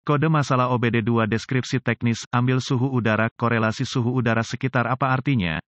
Kode masalah OBD2 deskripsi teknis, ambil suhu udara, korelasi suhu udara sekitar apa artinya?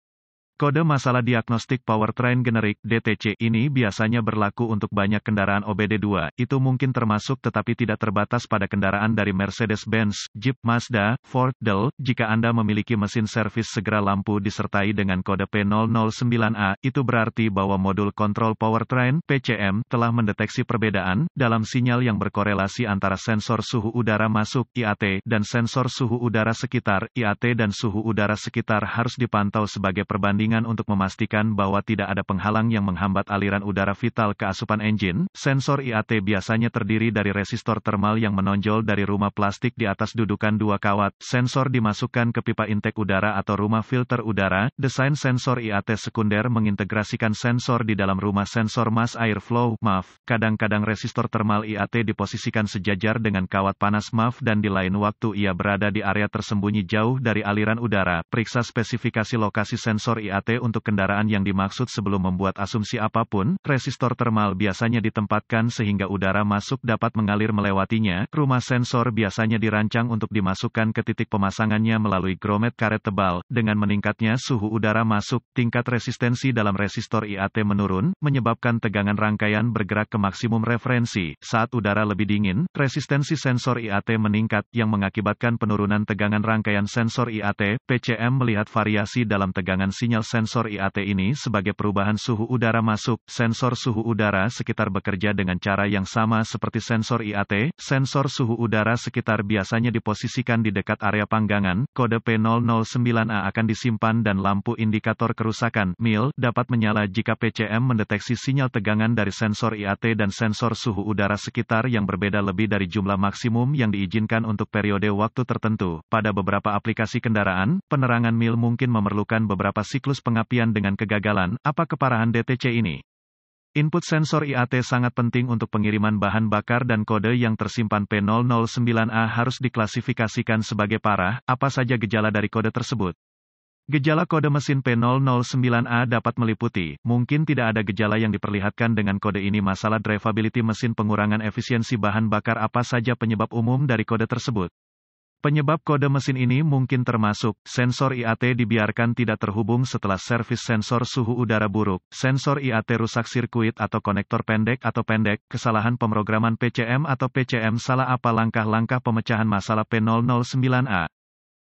Kode masalah diagnostik powertrain generik (DTC) ini biasanya berlaku untuk banyak kendaraan OBD2, itu mungkin termasuk tetapi tidak terbatas pada kendaraan dari Mercedes-Benz, Jeep, Mazda, Ford, Dell. Jika Anda memiliki mesin servis segera lampu disertai dengan kode P009A, itu berarti bahwa modul kontrol powertrain (PCM) telah mendeteksi perbedaan dalam sinyal yang berkorelasi antara sensor suhu udara masuk (IAT) dan sensor suhu udara sekitar (IAT) dan suhu udara sekitar harus dipantau sebagai perbandingan untuk memastikan bahwa tidak ada penghalang yang menghambat aliran udara vital ke asupan engine. Sensor IAT biasanya terdiri dari resistor termal yang menonjol dari rumah plastik di atas dudukan 2 kawat. Sensor dimasukkan ke pipa intake udara atau rumah filter udara. Desain sensor IAT sekunder mengintegrasikan sensor di dalam rumah sensor mass airflow (MAF). Kadang-kadang resistor termal IAT diposisikan sejajar dengan kawat panas MAF dan di lain waktu ia berada di area tersembunyi jauh dari aliran udara. Periksa spesifikasi lokasi sensor IAT untuk kendaraan yang dimaksud sebelum membuat asumsi apapun. Resistor termal biasanya ditempatkan sehingga udara masuk dapat mengalir melewatinya. Rumah sensor biasanya dirancang untuk dimasukkan ke titik pemasangannya melalui grommet karet tebal. Dengan meningkatnya suhu udara masuk, tingkat resistensi dalam resistor IAT menurun, menyebabkan tegangan rangkaian bergerak ke maksimum referensi. Saat udara lebih dingin, resistensi sensor IAT meningkat, yang mengakibatkan penurunan tegangan rangkaian sensor IAT. PCM melihat variasi dalam tegangan sinyal sensor IAT ini sebagai perubahan suhu udara masuk. Sensor suhu udara sekitar bekerja dengan cara yang sama seperti sensor IAT. Sensor suhu udara sekitar biasanya diposisikan di dekat area panggangan. Kode P009A akan disimpan dan lampu indikator kerusakan (MIL) dapat menyala jika PCM mendeteksi sinyal tegangan dari sensor IAT dan sensor suhu udara sekitar yang berbeda lebih dari jumlah maksimum yang diizinkan untuk periode waktu tertentu. Pada beberapa aplikasi kendaraan, penerangan MIL mungkin memerlukan beberapa siklus pengapian dengan kegagalan. Apa keparahan DTC ini? Input sensor IAT sangat penting untuk pengiriman bahan bakar dan kode yang tersimpan P009A harus diklasifikasikan sebagai parah. Apa saja gejala dari kode tersebut? Gejala kode mesin P009A dapat meliputi, mungkin tidak ada gejala yang diperlihatkan dengan kode ini. Masalah drivability mesin, pengurangan efisiensi bahan bakar. Apa saja penyebab umum dari kode tersebut? Penyebab kode mesin ini mungkin termasuk, sensor IAT dibiarkan tidak terhubung setelah servis, sensor suhu udara buruk, sensor IAT rusak, sirkuit atau konektor pendek, kesalahan pemrograman PCM atau PCM salah. Apa langkah-langkah pemecahan masalah P009A?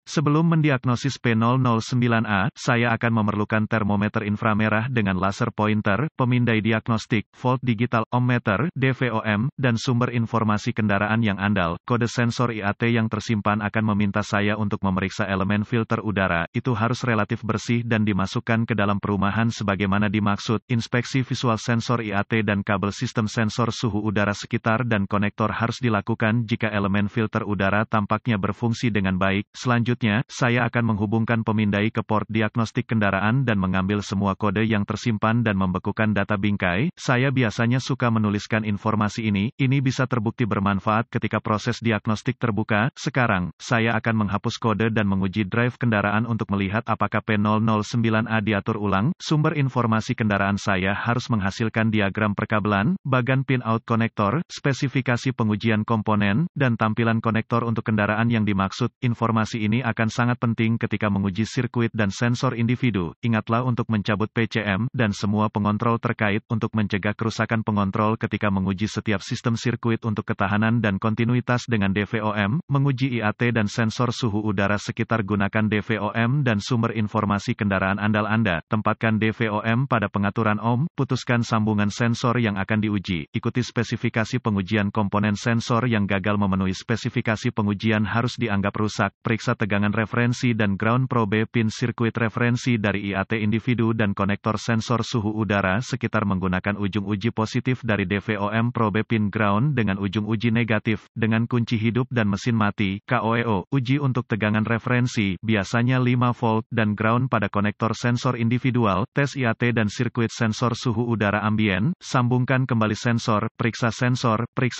Sebelum mendiagnosis P009A, saya akan memerlukan termometer inframerah dengan laser pointer, pemindai diagnostik, volt digital, ohmmeter, DVOM, dan sumber informasi kendaraan yang andal. Kode sensor IAT yang tersimpan akan meminta saya untuk memeriksa elemen filter udara. Itu harus relatif bersih dan dimasukkan ke dalam perumahan sebagaimana dimaksud. Inspeksi visual sensor IAT dan kabel sistem sensor suhu udara sekitar dan konektor harus dilakukan jika elemen filter udara tampaknya berfungsi dengan baik. Selanjutnya, saya akan menghubungkan pemindai ke port diagnostik kendaraan dan mengambil semua kode yang tersimpan dan membekukan data bingkai. Saya biasanya suka menuliskan informasi ini bisa terbukti bermanfaat ketika proses diagnostik terbuka. Sekarang, saya akan menghapus kode dan menguji drive kendaraan untuk melihat apakah P009A diatur ulang. Sumber informasi kendaraan saya harus menghasilkan diagram perkabelan, bagan pin-out konektor, spesifikasi pengujian komponen, dan tampilan konektor untuk kendaraan yang dimaksud. Informasi ini akan sangat penting ketika menguji sirkuit dan sensor individu. Ingatlah untuk mencabut PCM dan semua pengontrol terkait untuk mencegah kerusakan pengontrol ketika menguji setiap sistem sirkuit untuk ketahanan dan kontinuitas dengan DVOM. Menguji IAT dan sensor suhu udara sekitar, gunakan DVOM dan sumber informasi kendaraan andal Anda. Tempatkan DVOM pada pengaturan ohm, putuskan sambungan sensor yang akan diuji. Ikuti spesifikasi pengujian komponen sensor yang gagal memenuhi spesifikasi pengujian harus dianggap rusak. Periksa tegangan referensi dan ground probe pin sirkuit referensi dari IAT individu dan konektor sensor suhu udara sekitar menggunakan ujung uji positif dari DVOM probe pin ground dengan ujung uji negatif, dengan kunci hidup dan mesin mati, KOEO. Uji untuk tegangan referensi, biasanya 5 volt dan ground pada konektor sensor individual. Tes IAT dan sirkuit sensor suhu udara ambien. Sambungkan kembali sensor, periksa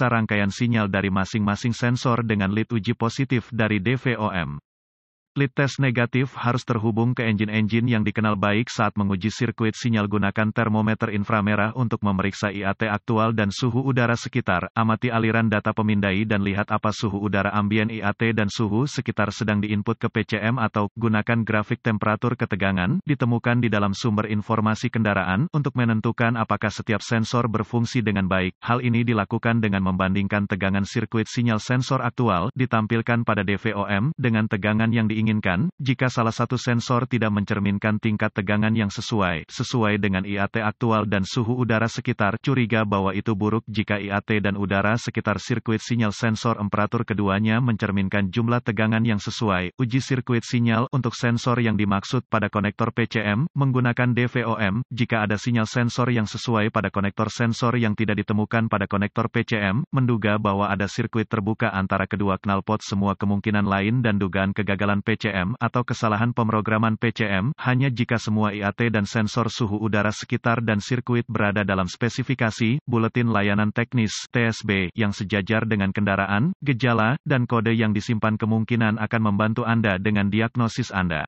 rangkaian sinyal dari masing-masing sensor dengan lead uji positif dari DVOM. Lead test negatif harus terhubung ke engine-engine yang dikenal baik saat menguji sirkuit sinyal. Gunakan termometer inframerah untuk memeriksa IAT aktual dan suhu udara sekitar. Amati aliran data pemindai dan lihat apa suhu udara ambien IAT dan suhu sekitar sedang diinput ke PCM atau gunakan grafik temperatur ketegangan ditemukan di dalam sumber informasi kendaraan untuk menentukan apakah setiap sensor berfungsi dengan baik. Hal ini dilakukan dengan membandingkan tegangan sirkuit sinyal sensor aktual ditampilkan pada DVOM dengan tegangan yang diinginkan. Jika salah satu sensor tidak mencerminkan tingkat tegangan yang sesuai dengan IAT aktual dan suhu udara sekitar, curiga bahwa itu buruk. Jika IAT dan udara sekitar sirkuit sinyal sensor temperatur keduanya mencerminkan jumlah tegangan yang sesuai, uji sirkuit sinyal untuk sensor yang dimaksud pada konektor PCM menggunakan DVOM. Jika ada sinyal sensor yang sesuai pada konektor sensor yang tidak ditemukan pada konektor PCM, menduga bahwa ada sirkuit terbuka antara kedua knalpot. Semua kemungkinan lain dan dugaan kegagalan PCM atau kesalahan pemrograman PCM hanya jika semua IAT dan sensor suhu udara sekitar dan sirkuit berada dalam spesifikasi. Buletin Layanan Teknis (TSB) yang sejajar dengan kendaraan, gejala, dan kode yang disimpan kemungkinan akan membantu Anda dengan diagnosis Anda.